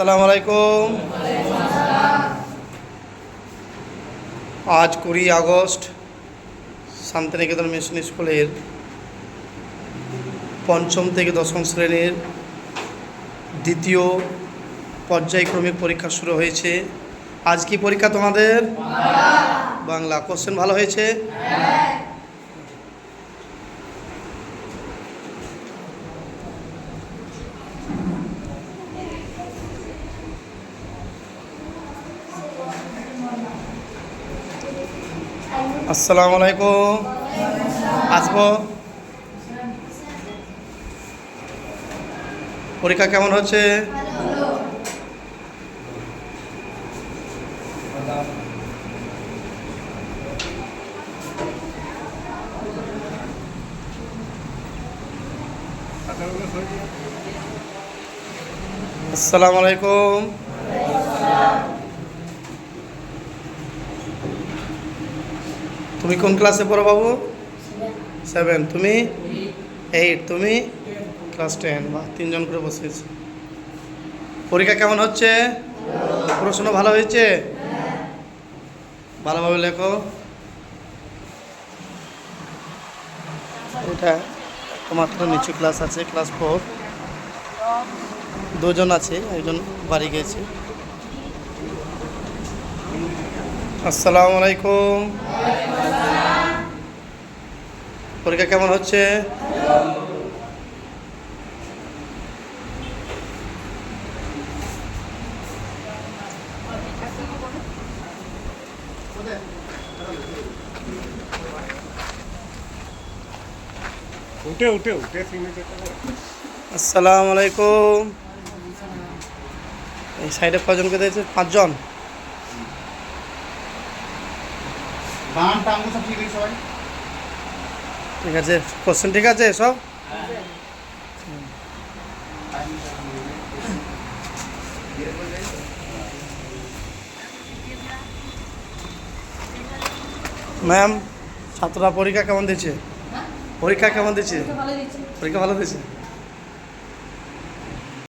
আসসালামু আলাইকুম। আজ 20 আগস্ট শান্তিনিকেতন মিশন স্কুলের পঞ্চম থেকে দশম শ্রেণীর দ্বিতীয় পর্যায়ক্রমিক পরীক্ষা শুরু হয়েছে। আজ কি পরীক্ষা তোমাদের? বাংলা। কোশ্চেন ভালো হয়েছে? আসসালামু আলাইকুম। আসবো। পরীক্ষা কেমন হচ্ছে? আসসালামু আলাইকুম। তুমি কোন ক্লাসে পড়ো বাবু? 7। তুমি 8। তুমি ক্লাস 10। বা 3 জন করে বসেছি। পরীক্ষা কেমন হচ্ছে? প্রশ্ন ভালো হয়েছে? ভালোভাবে লেখো। এটা মাত্র নিচু ক্লাস আছে, ক্লাস 4। 2 জন আছে, একজন বাড়ি গেছে। আসসালামু আলাইকুম। পরীক্ষা কেমন হচ্ছে? আসসালামু আলাইকুম। এই সাইডে কজনকে দিয়েছে? 5 জন। ঠিক আছে। কোশ্চেন ঠিক আছে সব? ম্যাম, ছাত্ররা পরীক্ষা কেমন দিচ্ছে? পরীক্ষা কেমন দিচ্ছে? পরীক্ষা ভালো দিচ্ছে।